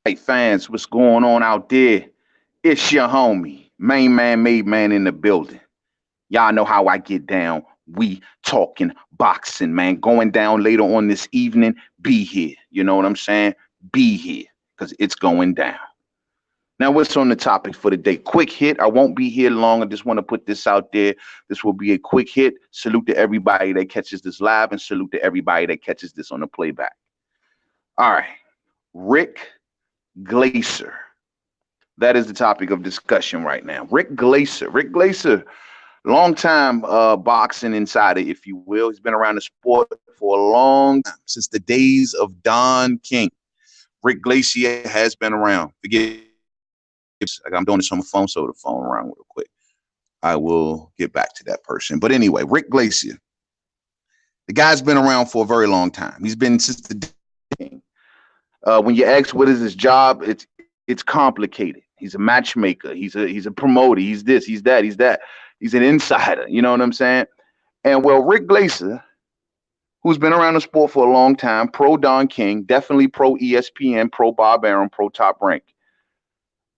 Hey fans, what's going on out there? It's your homie, main man, made man in the building. Y'all know how I get down. We talking boxing, man. Going down later on this evening. Be here. You know what I'm saying? Be here because it's going down. Now, what's on the topic for the day? Quick hit. I won't be here long. I just want to put this out there. This will be a quick hit. Salute to everybody that catches this live and salute to everybody that catches this on the playback. All right. Rick Glaser. That is the topic of discussion right now. Rick Glaser. Rick Glaser, longtime boxing insider, if you will. He's been around the sport for a long time, since the days of Don King. Rick Glacier has been around. Forget, I'm doing this on my phone, so the phone around real quick. I will get back to that person. But anyway, Rick Glacier. The guy's been around for a very long time. He's been since the King. When you ask what is his job, it's complicated. He's a matchmaker. He's a promoter. He's this. He's that. He's that. He's an insider. You know what I'm saying? And well, Rick Glaser, who's been around the sport for a long time, pro Don King, definitely pro ESPN, pro Bob Arum, pro Top Rank.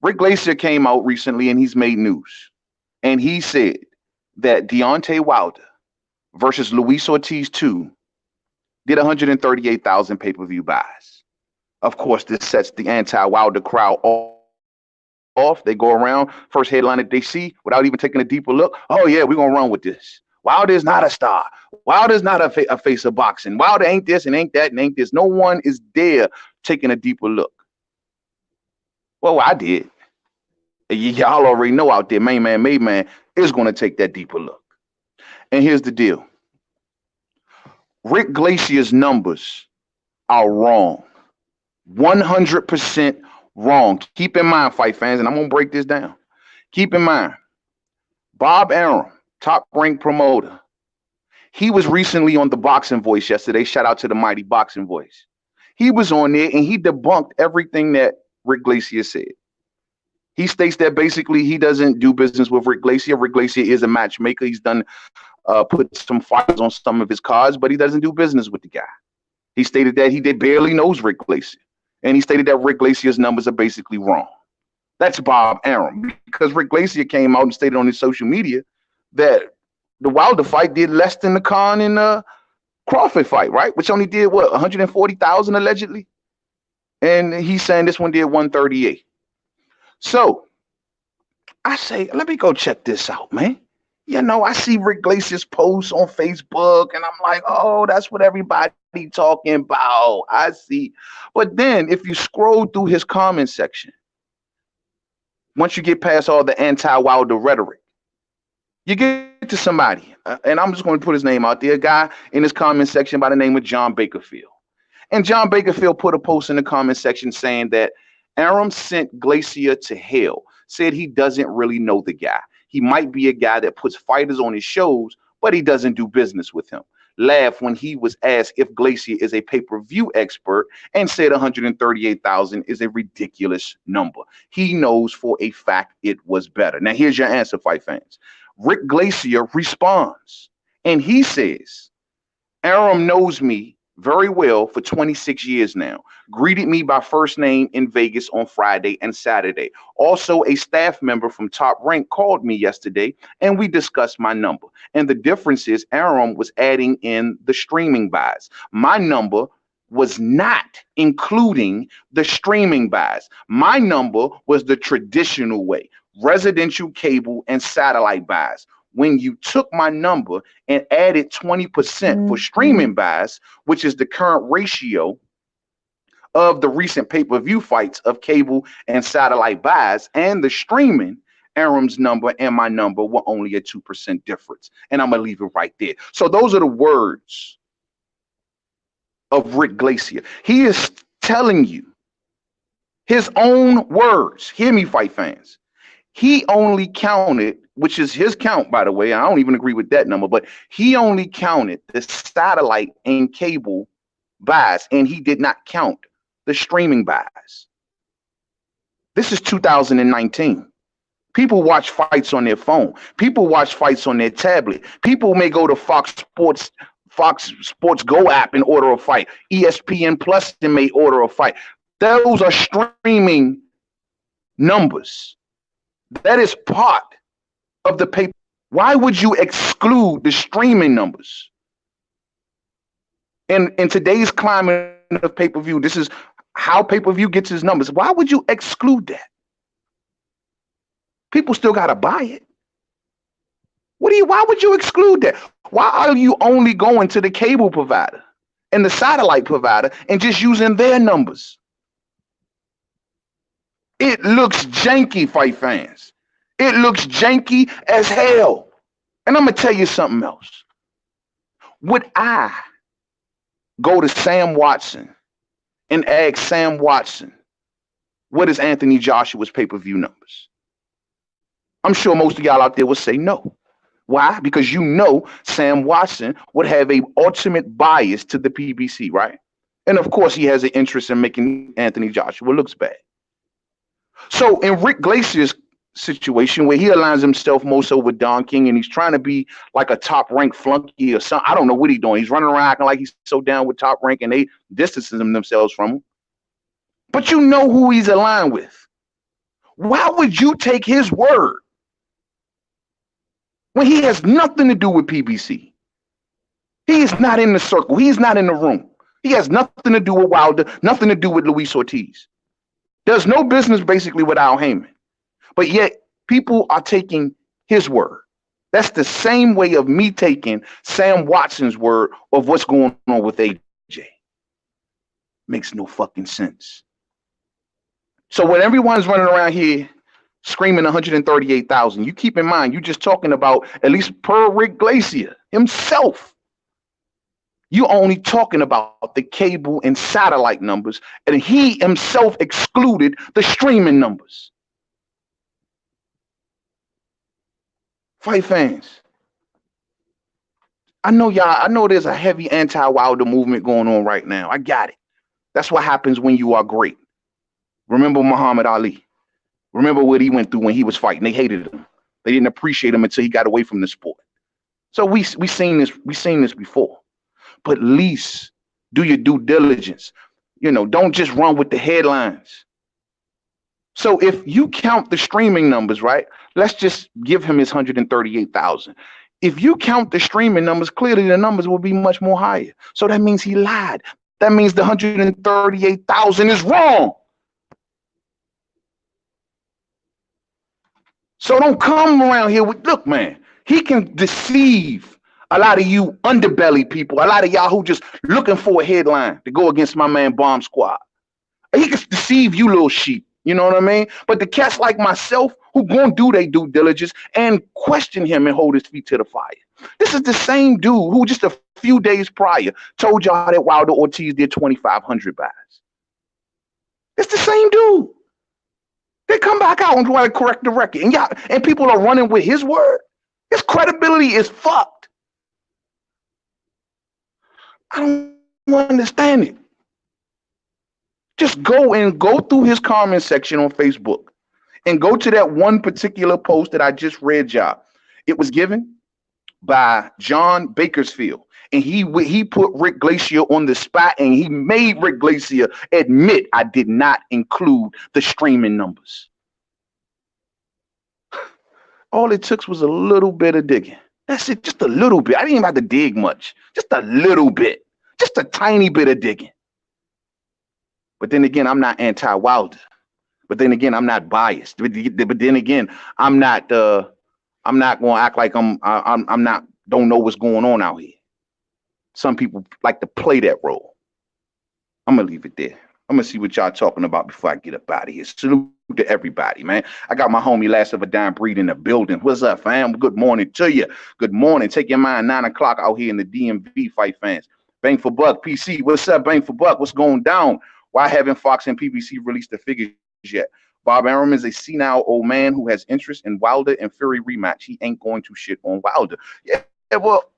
Rick Glaser came out recently and he's made news. And he said that Deontay Wilder versus Luis Ortiz 2 did 138,000 pay-per-view buys. Of course, this sets the anti-Wilder crowd off. They go around, first headline that they see, without even taking a deeper look. Oh, yeah, we're going to run with this. Wilder's not a star. Wilder's not a face of boxing. Wilder ain't this and ain't that and ain't this. No one is there taking a deeper look. Well, I did. Y'all already know out there, main man, made man is going to take that deeper look. And here's the deal. Rick Glacier's numbers are wrong. 100% wrong. Keep in mind, fight fans, and I'm going to break this down. Keep in mind, Bob Arum, Top Rank promoter, he was recently on the Boxing Voice yesterday. Shout out to the mighty Boxing Voice. He was on there and he debunked everything that Rick Glacier said. He states that basically he doesn't do business with Rick Glacier. Rick Glacier is a matchmaker. He's done put some fighters on some of his cards, but he doesn't do business with the guy. He stated that he barely knows Rick Glacier. And he stated that Rick Glacier's numbers are basically wrong. That's Bob Arum, because Rick Glacier came out and stated on his social media that the Wilder fight did less than the Khan and Crawford fight, right? Which only did, what, 140,000 allegedly? And he's saying this one did 138. So I say, let me go check this out, man. You know, I see Rick Glacier's posts on Facebook, and I'm like, oh, that's what everybody talking about. I see. But then if you scroll through his comment section, once you get past all the anti-Wilder rhetoric, you get to somebody, and I'm just going to put his name out there, a guy in his comment section by the name of John Bakerfield. And John Bakerfield put a post in the comment section saying that Arum sent Glacier to hell, said he doesn't really know the guy. He might be a guy that puts fighters on his shows, but he doesn't do business with him. Laughed when he was asked if Glacier is a pay-per-view expert and said 138,000 is a ridiculous number. He knows for a fact it was better. Now, here's your answer, fight fans. Rick Glacier responds, and he says, Arum knows me very well for 26 years now. Greeted me by first name in Vegas on Friday and Saturday. Also, a staff member from Top Rank called me yesterday and we discussed my number. And the difference is Arum was adding in the streaming buys. My number was not including the streaming buys. My number was the traditional way, residential cable and satellite buys. When you took my number and added 20% for streaming buys, which is the current ratio of the recent pay-per-view fights of cable and satellite buys and the streaming, Arum's number and my number were only a 2% difference. And I'm going to leave it right there. So those are the words of Rick Glacier. He is telling you his own words. Hear me, fight fans. He only counted, which is his count, by the way. I don't even agree with that number, but he only counted the satellite and cable buys, and he did not count the streaming buys. This is 2019. People watch fights on their phone. People watch fights on their tablet. People may go to Fox Sports Go app and order a fight. ESPN Plus may order a fight. Those are streaming numbers. That is part of the pay. Why would you exclude the streaming numbers? In today's climate of pay-per-view, this is how pay-per-view gets its numbers. Why would you exclude that? People still got to buy it. Why would you exclude that? Why are you only going to the cable provider and the satellite provider and just using their numbers? It looks janky, fight fans. It looks janky as hell. And I'm going to tell you something else. Would I go to Sam Watson and ask Sam Watson, what is Anthony Joshua's pay-per-view numbers? I'm sure most of y'all out there will say no. Why? Because you know Sam Watson would have a ultimate bias to the PBC, right? And of course, he has an interest in making Anthony Joshua looks bad. So in Rick Glacier's situation, where he aligns himself more so with Don King, and he's trying to be like a top-ranked flunky or something. I don't know what he's doing. He's running around acting like he's so down with Top Rank, and they distancing themselves from him. But you know who he's aligned with. Why would you take his word when he has nothing to do with PBC? He is not in the circle. He's not in the room. He has nothing to do with Wilder, nothing to do with Luis Ortiz. There's no business basically with Al Heyman. But yet people are taking his word. That's the same way of me taking Sam Watson's word of what's going on with AJ. Makes no fucking sense. So when everyone's running around here screaming 138,000, you keep in mind, you're just talking about, at least per Rick Glacier himself, you're only talking about the cable and satellite numbers, and he himself excluded the streaming numbers. Fight fans, I know there's a heavy anti-Wilder movement going on right now. I got it. That's what happens when you are great. Remember Muhammad Ali. Remember what he went through when he was fighting. They hated him. They didn't appreciate him until he got away from the sport. So we seen this before. But at least do your due diligence. You know, don't just run with the headlines. So if you count the streaming numbers, right? Let's just give him his 138,000. If you count the streaming numbers, clearly the numbers will be much more higher. So that means he lied. That means the 138,000 is wrong. So don't come around here with, look, man, he can deceive a lot of you underbelly people, a lot of y'all who just looking for a headline to go against my man Bomb Squad. He can deceive you little sheep. You know what I mean? But the cats like myself who gonna do their due diligence and question him and hold his feet to the fire. This is the same dude who just a few days prior told y'all that Wilder Ortiz did 2,500 buys. It's the same dude. They come back out and try to correct the record, and people are running with his word. His credibility is fucked. I don't understand it. Just go through his comment section on Facebook and go to that one particular post that I just read y'all. It was given by John Bakersfield, and he put Rick Glacier on the spot, and he made Rick Glacier admit I did not include the streaming numbers. All it took was a little bit of digging. That's it, just a little bit. I didn't even have to dig much, just a little bit, just a tiny bit of digging. But then again, I'm not anti-Wilder. But then again, I'm not biased. But then again, I'm not going to act like I'm not, don't know what's going on out here. Some people like to play that role. I'm going to leave it there. I'm going to see what y'all talking about before I get up out of here. Salute to everybody, man. I got my homie Last of a Dying Breed in the building. What's up, fam? Good morning to you. Good morning. Take your mind, 9 o'clock out here in the DMV, fight fans. Bang for Buck, PC. What's up, Bang for Buck? What's going down? Why haven't Fox and PBC released the figures yet? Bob Arum is a senile old man who has interest in Wilder and Fury rematch. He ain't going to shit on Wilder. Yeah, well,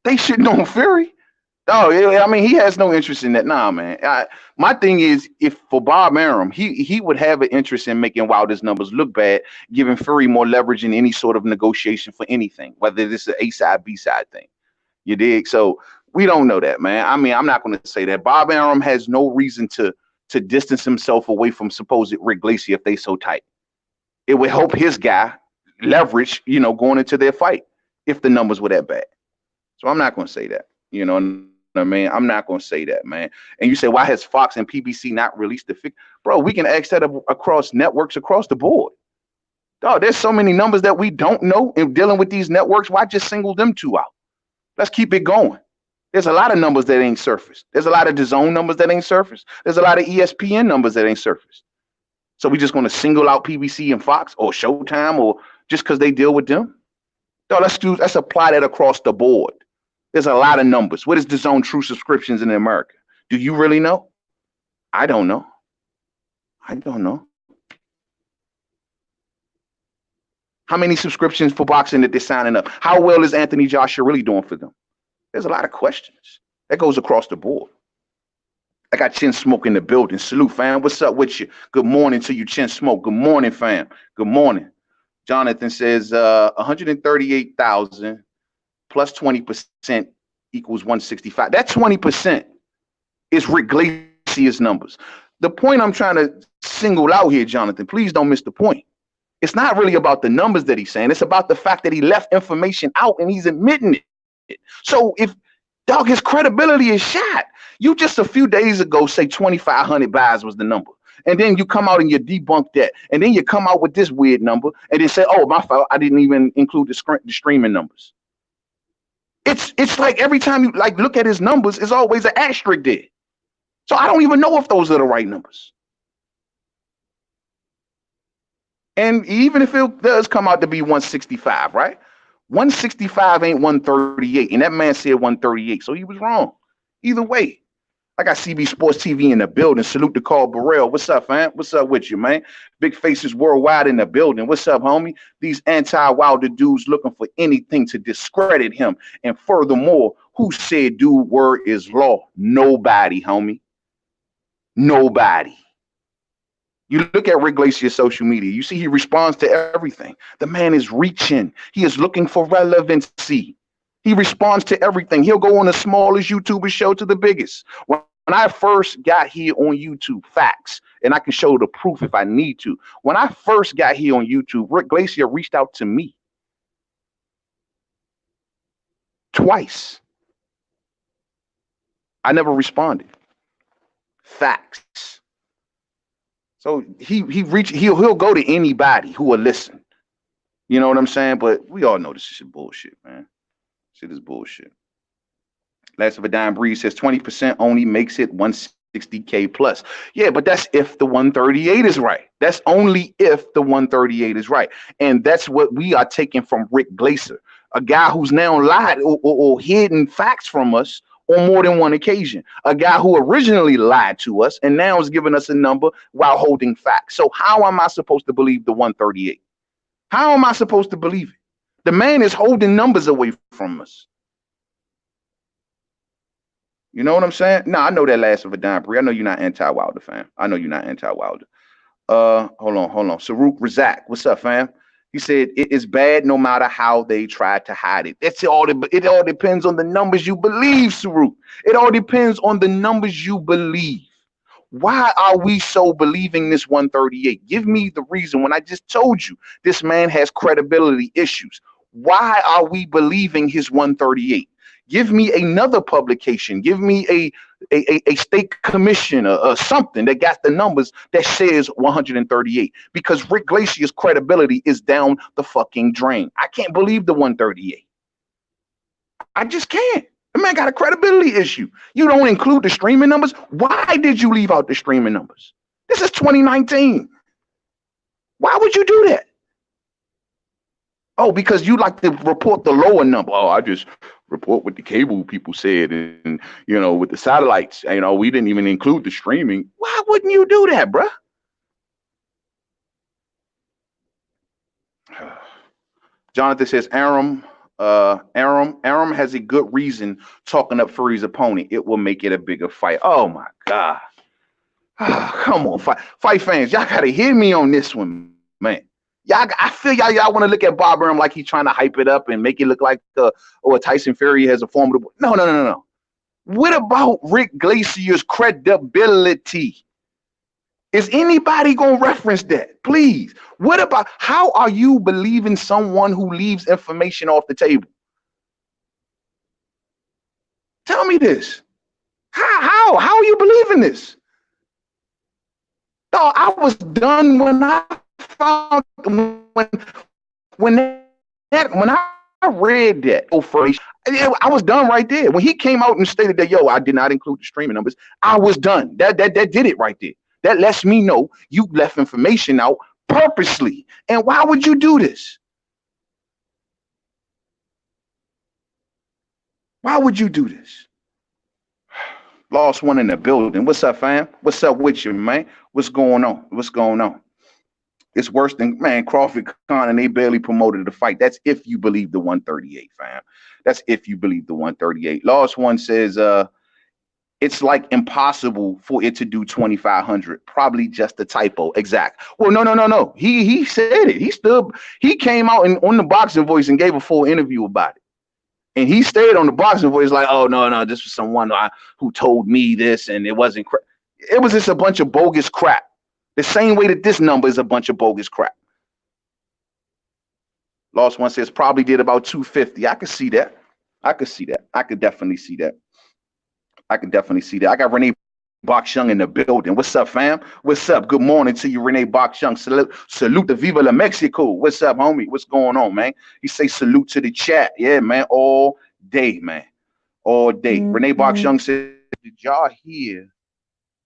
they shitting on Fury. Oh, I mean, he has no interest in that. Nah, man. My thing is, if for Bob Arum, he would have an interest in making Wilder's numbers look bad, giving Fury more leverage in any sort of negotiation for anything, whether this is an A-side, B-side thing. You dig? So we don't know that, man. I mean, I'm not going to say that. Bob Arum has no reason to to distance himself away from supposed Rick Glacier if they so tight. It would help his guy leverage, going into their fight if the numbers were that bad. So I'm not going to say that. You know what I mean? I'm not going to say that, man. And you say, why has Fox and PBC not released the figure? Bro, we can ask that across networks across the board. Dog, there's so many numbers that we don't know in dealing with these networks. Why just single them two out? Let's keep it going. There's a lot of numbers that ain't surfaced. There's a lot of DAZN numbers that ain't surfaced. There's a lot of ESPN numbers that ain't surfaced. So we just going to single out PBC and Fox or Showtime or just because they deal with them? Dog, let's apply that across the board. There's a lot of numbers. What is DAZN true subscriptions in America? Do you really know? I don't know. I don't know. How many subscriptions for boxing that they're signing up? How well is Anthony Joshua really doing for them? There's a lot of questions. That goes across the board. I got Chin Smoke in the building. Salute, fam. What's up with you? Good morning to you, Chin Smoke. Good morning, fam. Good morning. Jonathan says 138,000 plus 20% equals 165. That 20% is Rick Glacier's numbers. The point I'm trying to single out here, Jonathan, please don't miss the point. It's not really about the numbers that he's saying. It's about the fact that he left information out and he's admitting it. So if, dog, his credibility is shot. You just a few days ago say 2,500 buys was the number. And then you come out and you debunk that. And then you come out with this weird number and then say, oh, my fault, I didn't even include the streaming numbers. It's like every time you look at his numbers, it's always an asterisk there. So I don't even know if those are the right numbers. And even if it does come out to be 165, right? 165 ain't 138. And that man said 138. So he was wrong. Either way. I got CB Sports TV in the building. Salute to Carl Burrell. What's up, fam? What's up with you, man? Big Faces Worldwide in the building. What's up, homie? These anti-Wilder dudes looking for anything to discredit him. And furthermore, who said dude word is law? Nobody, homie. Nobody. You look at Rick Glacier's social media, you see he responds to everything. The man is reaching. He is looking for relevancy. He responds to everything. He'll go on the smallest YouTuber show to the biggest. When I first got here on YouTube, facts, and I can show the proof if I need to. When I first got here on YouTube, Rick Glacier reached out to me twice. I never responded. Facts. So he'll go to anybody who will listen. You know what I'm saying? But we all know this shit bullshit, man. Shit is bullshit. Last of a Dime Breeze says 20% only makes it 160K plus. Yeah, but that's if the 138 is right. That's only if the 138 is right. And that's what we are taking from Rick Glacier, a guy who's now lied or hidden facts from us on more than one occasion. A guy who originally lied to us and now is giving us a number while holding facts. So how am I supposed to believe the 138? How am I supposed to believe it? The man is holding numbers away from us. You know what I'm saying? No, I know that last of a dime, Bree. I know you're not anti-Wilder, fam. I know you're not anti-Wilder. Hold on. Saruk Razak, what's up, fam? He said it is bad no matter how they try to hide it. It all depends on the numbers you believe, Saruk. It all depends on the numbers you believe. Why are we so believing this 138? Give me the reason when I just told you this man has credibility issues. Why are we believing his 138? Give me another publication. Give me a state commission or something that got the numbers that says 138, because Rick Glacier's credibility is down the fucking drain. I can't believe the 138. I just can't. The man got a credibility issue. You don't include the streaming numbers. Why did you leave out the streaming numbers? This is 2019. Why would you do that? Oh, because you like to report the lower number. Oh, I just report what the cable people said, and with the satellites, we didn't even include the streaming. Why wouldn't you do that, bruh? Jonathan says Aram has a good reason talking up Fury's opponent. It will make it a bigger fight. Oh my God. Come on, fight fans. Y'all gotta hear me on this one, man. I feel y'all want to look at Bob Arum like he's trying to hype it up and make it look like Tyson Fury has a formidable. No. What about Rick Glacier's credibility? Is anybody gonna reference that? Please. What about how are you believing someone who leaves information off the table? Tell me this. How are you believing this? No, I was done when I found when I read that information. I was done right there. When he came out and stated that, yo, I did not include the streaming numbers, I was done. That did it right there. That lets me know you left information out purposely. And why would you do this? Why would you do this? Lost one in the building. What's up, fam? What's up with you, man? What's going on? What's going on? It's worse than, man, Crawford Khan, and they barely promoted the fight. That's if you believe the 138, fam. That's if you believe the 138. Lost one says it's like impossible for it to do 2,500. Probably just a typo. Exact. Well, no. He said it. He came out and on the Boxing Voice and gave a full interview about it. And he stayed on the Boxing Voice like, oh no, this was someone who told me this, and it wasn't. It was just a bunch of bogus crap. The same way that this number is a bunch of bogus crap. Lost one says probably did about 250. I could see that. I could definitely see that. I got Renee Bok-Shung in the building. What's up, fam? What's up? Good morning to you, Renee Bok-Shung. Salute to Viva La Mexico. What's up, homie? What's going on, man? You say salute to the chat. Yeah, man. All day, man. All day. Renee Bok-Shung said, did y'all hear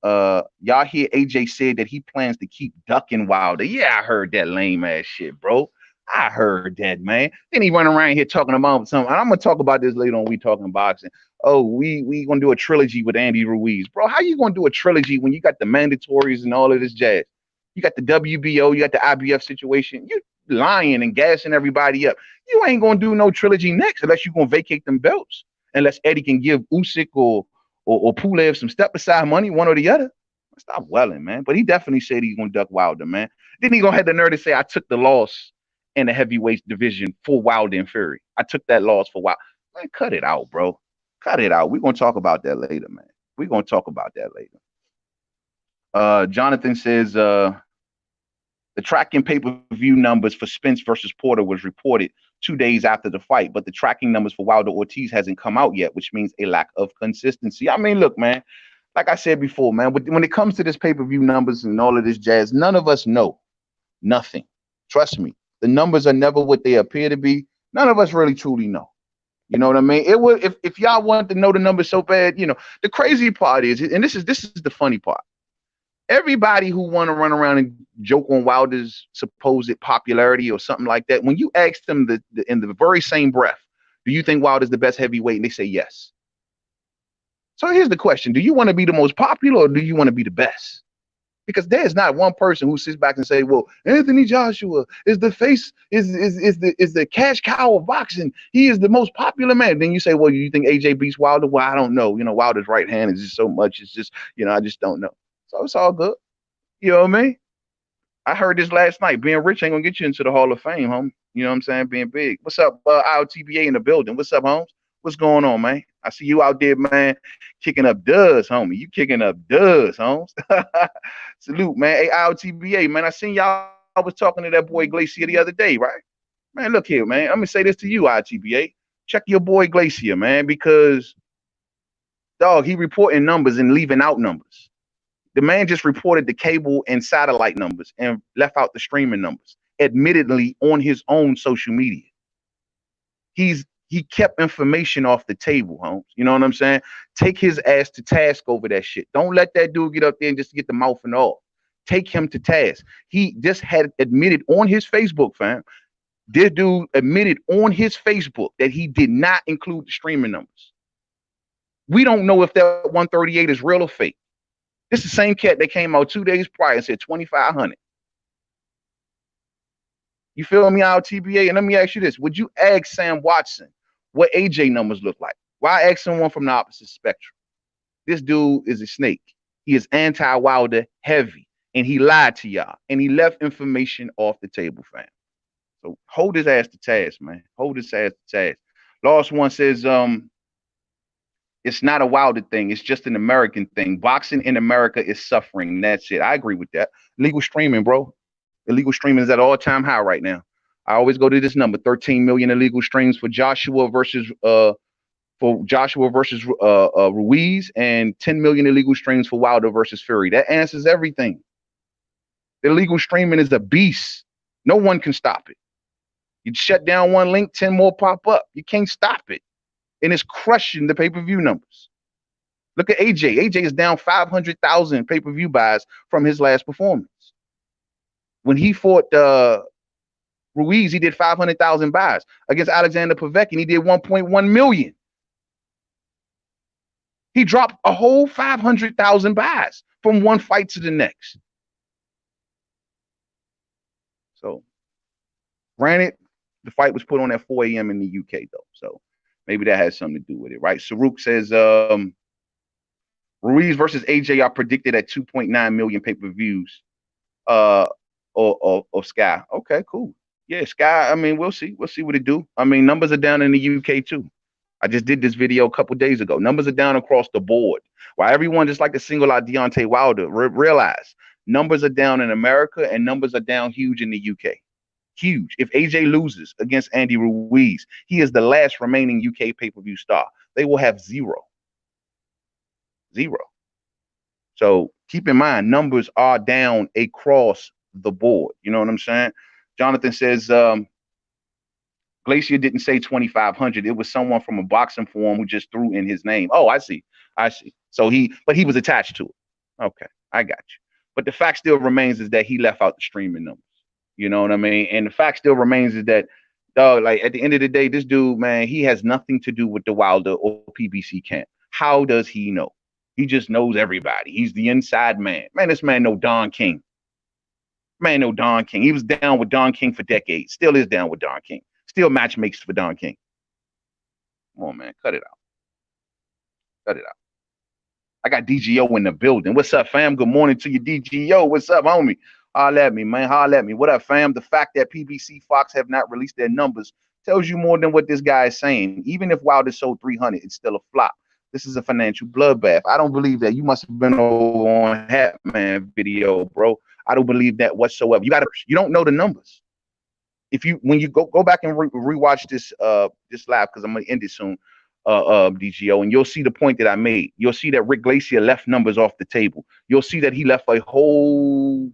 AJ said that he plans to keep ducking Wilder? Yeah, I heard that lame ass shit, bro. I heard that, man. Then he run around here talking about something. I'm gonna talk about this later on. We talking boxing. Oh, we gonna do a trilogy with Andy Ruiz, bro. How you gonna do a trilogy when you got the mandatories and all of this jazz? You got the WBO, you got the IBF situation. You lying and gassing everybody up. You ain't gonna do no trilogy next unless you gonna vacate them belts. Unless Eddie can give Usyk or Pulev some step aside money, one or the other. Stop welling, man. But he definitely said he's gonna duck Wilder, man. Then he gonna have the nerve to say I took the loss in the heavyweight division for Wilder and Fury. I took that loss for Wilder. Man, cut it out, bro. Cut it out. We're gonna talk about that later, man. We're gonna talk about that later. Jonathan says the tracking pay-per-view numbers for Spence versus Porter was reported 2 days after the fight, but the tracking numbers for Wilder Ortiz hasn't come out yet, which means a lack of consistency. I mean, look, man, like I said before, man, when it comes to this pay-per-view numbers and all of this jazz, none of us know nothing. Trust me. The numbers are never what they appear to be. None of us really truly know. You know what I mean? It would if y'all want to know the numbers so bad, you know, the crazy part is, and this is the funny part. Everybody who want to run around and joke on Wilder's supposed popularity or something like that, when you ask them in the very same breath, do you think Wilder's the best heavyweight? And they say yes. So here's the question. Do you want to be the most popular or do you want to be the best? Because there's not one person who sits back and say, well, Anthony Joshua is the face, is the cash cow of boxing. He is the most popular man. Then you say, well, you think AJ beats Wilder? Well, I don't know. You know, Wilder's right hand is just so much. It's just, you know, I just don't know. So it's all good. You know what I mean? I heard this last night. Being rich ain't gonna get you into the Hall of Fame, home. You know what I'm saying? Being big. What's up, IOTBA in the building? What's up, Holmes? What's going on, man? I see you out there, man, kicking up duds, homie. You kicking up duds, Holmes. Salute, man. Hey, IOTBA, man. I seen y'all was talking to that boy Glacier the other day, right? Man, look here, man. I'm gonna say this to you, IOTBA. Check your boy Glacier, man, because dog, he reporting numbers and leaving out numbers. The man just reported the cable and satellite numbers and left out the streaming numbers, admittedly on his own social media. He kept information off the table, Holmes. You know what I'm saying? Take his ass to task over that shit. Don't let that dude get up there and just get the mouth and all. Take him to task. He just had admitted on his Facebook, fam. This dude admitted on his Facebook that he did not include the streaming numbers. We don't know if that 138 is real or fake. This is the same cat that came out 2 days prior and said 2,500. You feel me, out TBA? And let me ask you this. Would you ask Sam Watson what AJ numbers look like? Why ask someone from the opposite spectrum? This dude is a snake. He is anti-Wilder heavy. And he lied to y'all. And he left information off the table, fam. So hold his ass to task, man. Hold his ass to task. Lost one says, It's not a Wilder thing. It's just an American thing. Boxing in America is suffering. That's it. I agree with that. Illegal streaming, bro. Illegal streaming is at all-time high right now. I always go to this number: 13 million illegal streams for Joshua versus Ruiz, and 10 million illegal streams for Wilder versus Fury. That answers everything. Illegal streaming is a beast. No one can stop it. You shut down one link, 10 more pop up. You can't stop it. And it's crushing the pay-per-view numbers. Look at AJ. AJ is down 500,000 pay-per-view buys from his last performance. When he fought Ruiz, he did 500,000 buys. Against Alexander Povetkin, he did 1.1 million. He dropped a whole 500,000 buys from one fight to the next. So, granted, the fight was put on at 4 a.m. in the UK, though. So, maybe that has something to do with it, right? Saruk says Ruiz versus AJ are predicted at 2.9 million pay-per-views or Sky. Okay, cool. Yeah, Sky, I mean, we'll see. We'll see what it do. I mean, numbers are down in the UK, too. I just did this video a couple days ago. Numbers are down across the board. While everyone just like to single out Deontay Wilder, realize numbers are down in America and numbers are down huge in the UK. Huge. If AJ loses against Andy Ruiz, he is the last remaining UK pay-per-view star. They will have zero. So keep in mind, numbers are down across the board. You know what I'm saying? Jonathan says, Glacier didn't say 2,500. It was someone from a boxing forum who just threw in his name. Oh, I see. So he was attached to it. Okay, I got you. But the fact still remains is that he left out the streaming numbers. You know what I mean? And the fact still remains is that, dog, like at the end of the day, this dude, man, he has nothing to do with the Wilder or PBC camp. How does he know? He just knows everybody. He's the inside man. Man, this man know Don King. Man know Don King. He was down with Don King for decades. Still is down with Don King. Still matchmakes for Don King. Come on, man. Cut it out. Cut it out. I got DGO in the building. What's up, fam? Good morning to you, DGO. What's up, homie? Holla at me, man. Holla at me. What up, fam? The fact that PBC Fox have not released their numbers tells you more than what this guy is saying. Even if Wilder sold 300, it's still a flop. This is a financial bloodbath. I don't believe that. You must have been over on Hatman video, bro. I don't believe that whatsoever. You don't know the numbers. When you go back and rewatch this live, because I'm gonna end it soon, DGO, and you'll see the point that I made. You'll see that Rick Glacier left numbers off the table. You'll see that he left a whole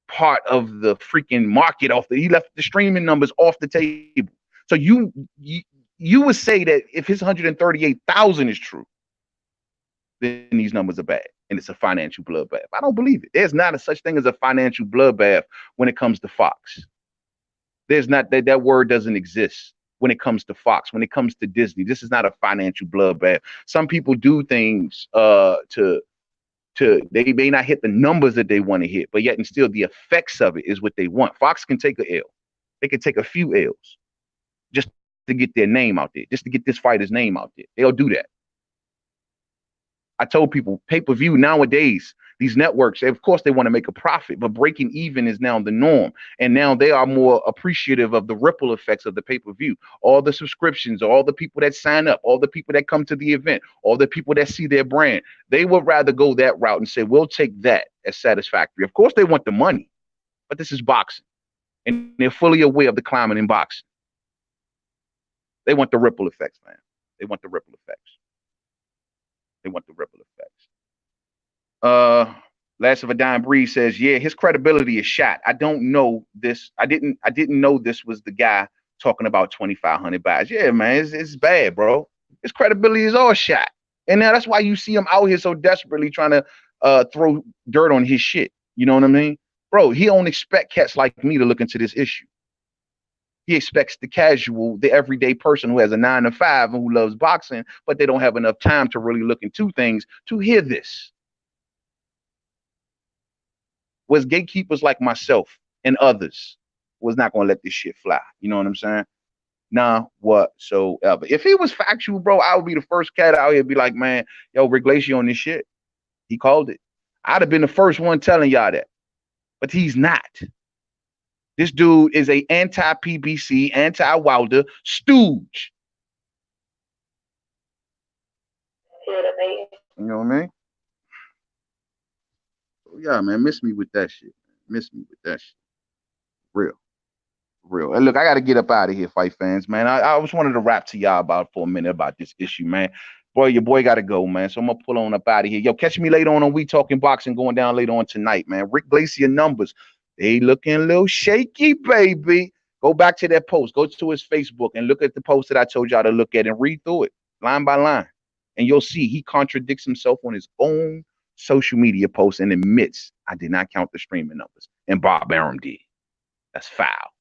part of the freaking market he left the streaming numbers off the table. So you would say that if his 138,000 is true, then these numbers are bad and it's a financial bloodbath. I don't believe it. There's not a such thing as a financial bloodbath when it comes to Fox. There's not that word doesn't exist when it comes to Fox, when it comes to Disney. This is not a financial bloodbath. Some people do things they may not hit the numbers that they want to hit, but yet and still the effects of it is what they want. Fox can take a L. They can take a few L's just to get their name out there, just to get this fighter's name out there. They'll do that. I told people pay-per-view nowadays, these networks, of course, they want to make a profit, but breaking even is now the norm. And now they are more appreciative of the ripple effects of the pay-per-view. All the subscriptions, all the people that sign up, all the people that come to the event, all the people that see their brand, they would rather go that route and say, we'll take that as satisfactory. Of course, they want the money, but this is boxing. And they're fully aware of the climate in boxing. They want the ripple effects, man. They want the ripple effects. They want the ripple effects. Last of a Dying Breed says, yeah, his credibility is shot. I don't know this. I didn't know this was the guy talking about 2,500 buys. Yeah, man, it's bad, bro. His credibility is all shot. And now that's why you see him out here so desperately trying to throw dirt on his shit. You know what I mean? Bro, he don't expect cats like me to look into this issue. He expects the casual, the everyday person who has a 9 to 5 and who loves boxing, but they don't have enough time to really look into things to hear this. Was gatekeepers like myself and others was not going to let this shit fly. You know what I'm saying? Nah, whatsoever. If he was factual, bro, I would be the first cat out here be like, man, yo, Rick Glacier on this shit. He called it. I'd have been the first one telling y'all that. But he's not. This dude is a anti-PBC, anti-Wilder stooge. You know what I mean? So yeah, man, miss me with that shit. Miss me with that shit. Real. Real. And look, I got to get up out of here, fight fans, man. I just wanted to rap to y'all about for a minute about this issue, man. Boy, your boy got to go, man. So I'm gonna pull on up out of here. Yo, catch me later on We Talking Boxing going down later on tonight, man. Rick Glacier numbers, they looking a little shaky, baby. Go back to that post. Go to his Facebook and look at the post that I told y'all to look at and read through it line by line, and you'll see he contradicts himself on his own social media post and admits I did not count the streaming numbers, and Bob Arum did. That's foul.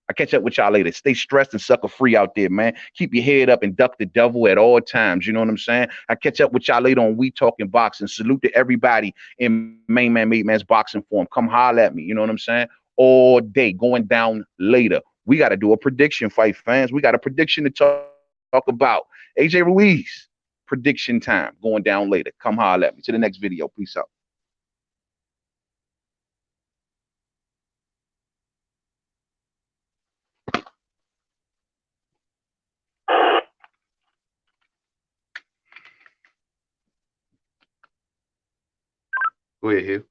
I catch up with y'all later. Stay stressed and sucker free out there, man. Keep your head up and duck the devil at all times. You know what I'm saying? I catch up with y'all later on We Talking Boxing. Salute to everybody in Main Man Mate Man's boxing form. Come holler at me. You know what I'm saying? All day going down later. We got to do a prediction fight, fans. We got a prediction to talk about. AJ Ruiz, prediction time going down later. Come holler at me. To the next video. Peace out. Go ahead, Hill.